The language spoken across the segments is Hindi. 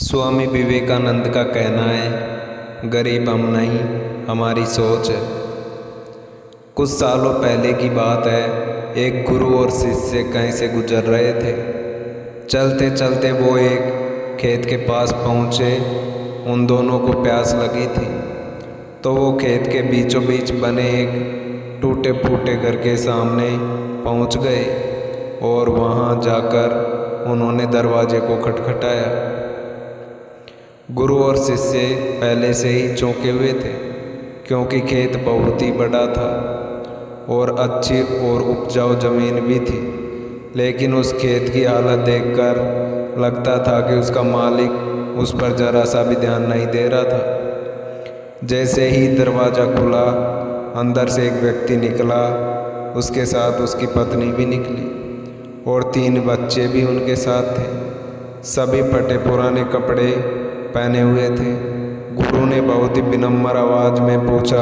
स्वामी विवेकानंद का कहना है, गरीब हम नहीं, हमारी सोच है। कुछ सालों पहले की बात है। एक गुरु और शिष्य कहीं से गुजर रहे थे। चलते चलते वो एक खेत के पास पहुँचे। उन दोनों को प्यास लगी थी, तो वो खेत के बीचों बीच बने एक टूटे फूटे घर के सामने पहुँच गए और वहाँ जाकर उन्होंने दरवाजे को खटखटाया। गुरु और शिष्य पहले से ही चौंके हुए थे, क्योंकि खेत बहुत ही बड़ा था और अच्छी और उपजाऊ ज़मीन भी थी। लेकिन उस खेत की हालत देखकर लगता था कि उसका मालिक उस पर ज़रा सा भी ध्यान नहीं दे रहा था। जैसे ही दरवाज़ा खुला, अंदर से एक व्यक्ति निकला। उसके साथ उसकी पत्नी भी निकली और 3 बच्चे भी उनके साथ थे। सभी फटे पुराने कपड़े पहने हुए थे। गुरु ने बहुत ही विनम्र आवाज़ में पूछा,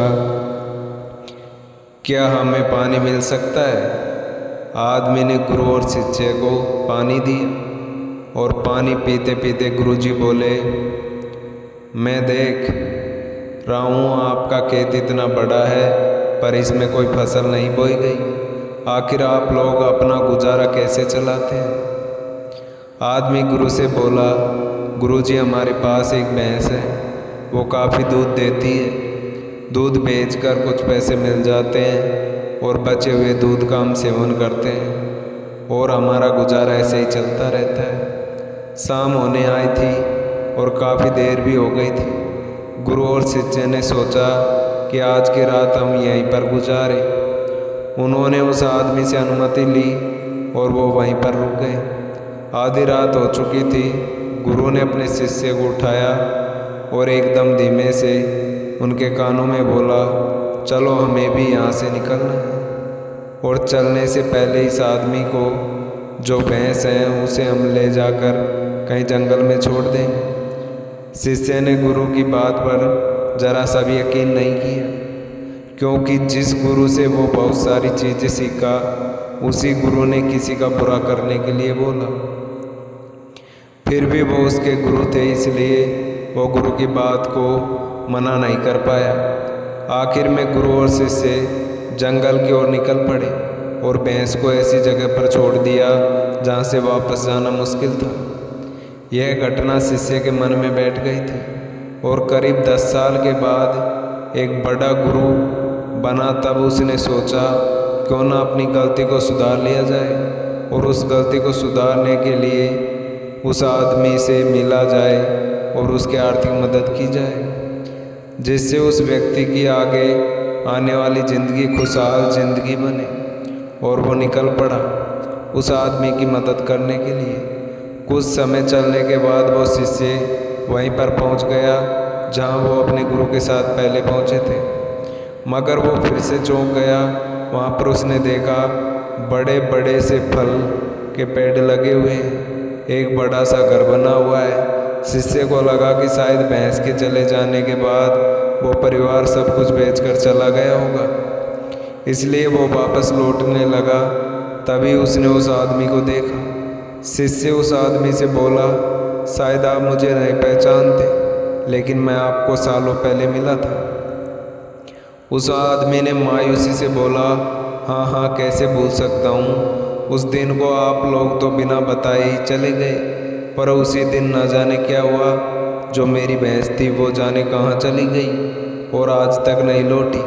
क्या हमें पानी मिल सकता है? आदमी ने गुरु और शिष्य को पानी दिया और पानी पीते पीते गुरुजी बोले, मैं देख रहा हूँ आपका खेत इतना बड़ा है, पर इसमें कोई फसल नहीं बोई गई। आखिर आप लोग अपना गुजारा कैसे चलाते हैं? आदमी गुरु से बोला, गुरुजी हमारे पास एक भैंस है, वो काफ़ी दूध देती है। दूध बेचकर कुछ पैसे मिल जाते हैं और बचे हुए दूध का हम सेवन करते हैं और हमारा गुजारा ऐसे ही चलता रहता है। शाम होने आई थी और काफ़ी देर भी हो गई थी। गुरु और शिष्य ने सोचा कि आज की रात हम यहीं पर गुजारें। उन्होंने उस आदमी से अनुमति ली और वो वहीं पर रुक गए। आधी रात हो चुकी थी। गुरु ने अपने शिष्य को उठाया और एकदम धीमे से उनके कानों में बोला, चलो हमें भी यहाँ से निकलना है और चलने से पहले इस आदमी को जो भैंस है उसे हम ले जाकर कहीं जंगल में छोड़ देंगे। शिष्य ने गुरु की बात पर ज़रा सा भी यकीन नहीं किया, क्योंकि जिस गुरु से वो बहुत सारी चीज़ें सीखा, उसी गुरु ने किसी का बुरा करने के लिए बोला। फिर भी वो उसके गुरु थे, इसलिए वो गुरु की बात को मना नहीं कर पाया। आखिर में गुरु और शिष्य जंगल की ओर निकल पड़े और भैंस को ऐसी जगह पर छोड़ दिया जहाँ से वापस जाना मुश्किल था। यह घटना शिष्य के मन में बैठ गई थी और करीब 10 साल के बाद एक बड़ा गुरु बना तब उसने सोचा, क्यों ना अपनी गलती को सुधार लिया जाए और उस गलती को सुधारने के लिए उस आदमी से मिला जाए और उसकी आर्थिक मदद की जाए, जिससे उस व्यक्ति की आगे आने वाली ज़िंदगी खुशहाल ज़िंदगी बने। और वो निकल पड़ा उस आदमी की मदद करने के लिए। कुछ समय चलने के बाद वो शिष्य वहीं पर पहुंच गया जहां वो अपने गुरु के साथ पहले पहुंचे थे, मगर वो फिर से चौंक गया। वहां पर उसने देखा बड़े बड़े से फल के पेड़ लगे हुए हैं, एक बड़ा सा घर बना हुआ है। शिष्य को लगा कि शायद भैंस के चले जाने के बाद वो परिवार सब कुछ बेचकर चला गया होगा, इसलिए वो वापस लौटने लगा। तभी उसने उस आदमी को देखा। शिष्य उस आदमी से बोला, शायद आप मुझे नहीं पहचानते, लेकिन मैं आपको सालों पहले मिला था। उस आदमी ने मायूसी से बोला, हाँ हाँ, कैसे भूल सकता हूँ। उस दिन को आप लोग तो बिना बताए ही चले गए, पर उसी दिन न जाने क्या हुआ, जो मेरी भैंस थी वो जाने कहाँ चली गई और आज तक नहीं लौटी।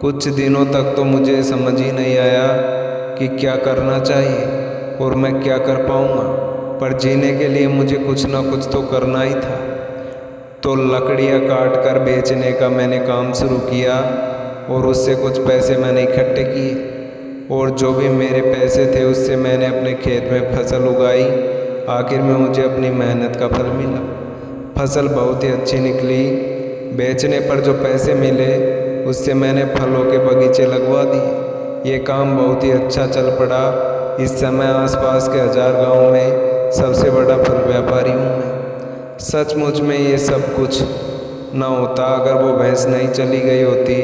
कुछ दिनों तक तो मुझे समझ ही नहीं आया कि क्या करना चाहिए और मैं क्या कर पाऊँगा, पर जीने के लिए मुझे कुछ ना कुछ तो करना ही था। तो लकड़ियाँ काट कर बेचने का मैंने काम शुरू किया और उससे कुछ पैसे मैंने इकट्ठे किए और जो भी मेरे पैसे थे उससे मैंने अपने खेत में फसल उगाई। आखिर में मुझे अपनी मेहनत का फल मिला। फसल बहुत ही अच्छी निकली। बेचने पर जो पैसे मिले उससे मैंने फलों के बगीचे लगवा दिए। ये काम बहुत ही अच्छा चल पड़ा। इस समय आसपास के 1000 गाँव में सबसे बड़ा फल व्यापारी हूँ मैं। सचमुच में ये सब कुछ ना होता अगर वो भैंस नहीं चली गई होती,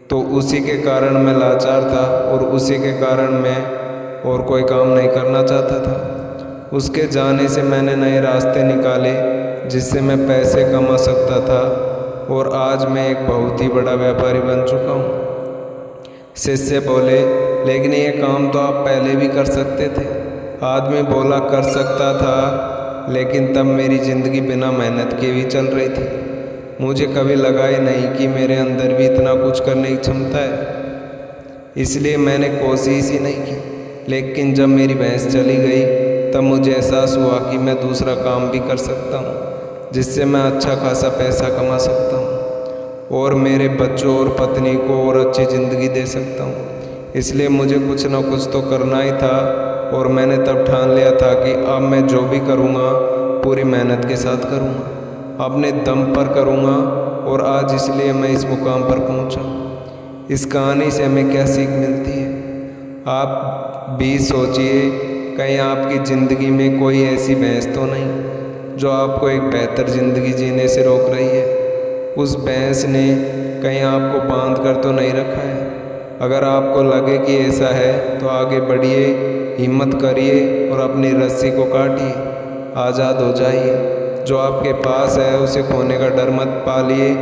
तो उसी के कारण मैं लाचार था और उसी के कारण मैं और कोई काम नहीं करना चाहता था। उसके जाने से मैंने नए रास्ते निकाले जिससे मैं पैसे कमा सकता था और आज मैं एक बहुत ही बड़ा व्यापारी बन चुका हूँ। शिष्य बोले, लेकिन ये काम तो आप पहले भी कर सकते थे। आदमी बोला, कर सकता था, लेकिन तब मेरी ज़िंदगी बिना मेहनत के भी चल रही थी। मुझे कभी लगा ही नहीं कि मेरे अंदर भी इतना कुछ करने की क्षमता है, इसलिए मैंने कोशिश ही नहीं की। लेकिन जब मेरी भैंस चली गई तब मुझे एहसास हुआ कि मैं दूसरा काम भी कर सकता हूँ जिससे मैं अच्छा खासा पैसा कमा सकता हूँ और मेरे बच्चों और पत्नी को और अच्छी ज़िंदगी दे सकता हूँ। इसलिए मुझे कुछ ना कुछ तो करना ही था और मैंने तब ठान लिया था कि अब मैं जो भी करूँगा पूरी मेहनत के साथ करूँगा, अपने दम पर करूँगा और आज इसलिए मैं इस मुकाम पर पहुँचा। इस कहानी से हमें क्या सीख मिलती है? आप भी सोचिए, कहीं आपकी ज़िंदगी में कोई ऐसी भैंस तो नहीं जो आपको एक बेहतर ज़िंदगी जीने से रोक रही है। उस भैंस ने कहीं आपको बांध कर तो नहीं रखा है। अगर आपको लगे कि ऐसा है तो आगे बढ़िए, हिम्मत करिए और अपनी रस्सी को काटिए, आज़ाद हो जाइए। जो आपके पास है उसे खोने का डर मत पालिए,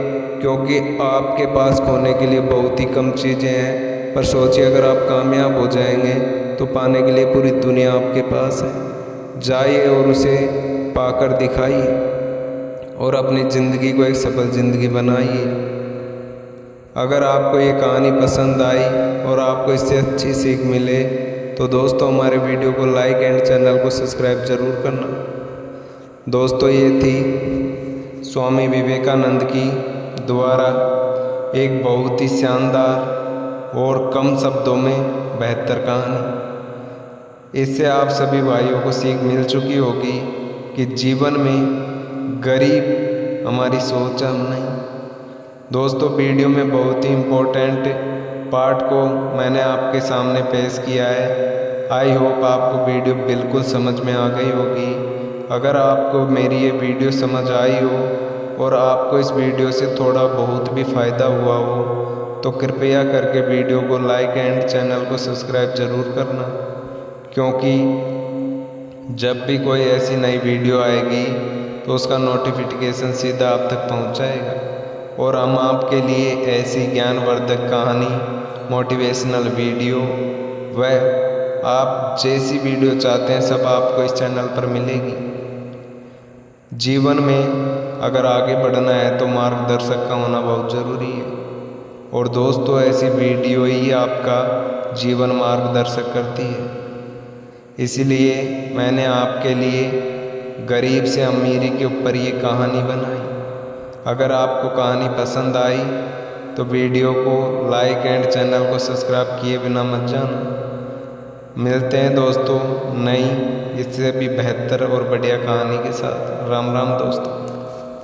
क्योंकि आपके पास खोने के लिए बहुत ही कम चीज़ें हैं। पर सोचिए, अगर आप कामयाब हो जाएंगे तो पाने के लिए पूरी दुनिया आपके पास है। जाइए और उसे पाकर दिखाइए और अपनी ज़िंदगी को एक सफल ज़िंदगी बनाइए। अगर आपको ये कहानी पसंद आई और आपको इससे अच्छी सीख मिले तो दोस्तों हमारे वीडियो को लाइक एंड चैनल को सब्सक्राइब ज़रूर करना। दोस्तों, ये थी स्वामी विवेकानंद की द्वारा एक बहुत ही शानदार और कम शब्दों में बेहतर कहानी। इससे आप सभी भाइयों को सीख मिल चुकी होगी कि जीवन में गरीब हमारी सोच हम नहीं। दोस्तों, वीडियो में बहुत ही इम्पोर्टेंट पार्ट को मैंने आपके सामने पेश किया है। आई होप आपको वीडियो बिल्कुल समझ में आ गई होगी। अगर आपको मेरी ये वीडियो समझ आई हो और आपको इस वीडियो से थोड़ा बहुत भी फ़ायदा हुआ हो तो कृपया करके वीडियो को लाइक एंड चैनल को सब्सक्राइब ज़रूर करना, क्योंकि जब भी कोई ऐसी नई वीडियो आएगी तो उसका नोटिफिकेशन सीधा आप तक पहुंच जाएगा और हम आपके लिए ऐसी ज्ञानवर्धक कहानी, मोटिवेशनल वीडियो व आप जैसी वीडियो चाहते हैं सब आपको इस चैनल पर मिलेगी। जीवन में अगर आगे बढ़ना है तो मार्गदर्शक का होना बहुत ज़रूरी है और दोस्तों ऐसी वीडियो ही आपका जीवन मार्गदर्शक करती है। इसलिए मैंने आपके लिए गरीब से अमीरी के ऊपर ये कहानी बनाई। अगर आपको कहानी पसंद आई तो वीडियो को लाइक एंड चैनल को सब्सक्राइब किए बिना मत जाना। मिलते हैं दोस्तों नई इससे भी बेहतर और बढ़िया कहानी के साथ। राम राम दोस्तों।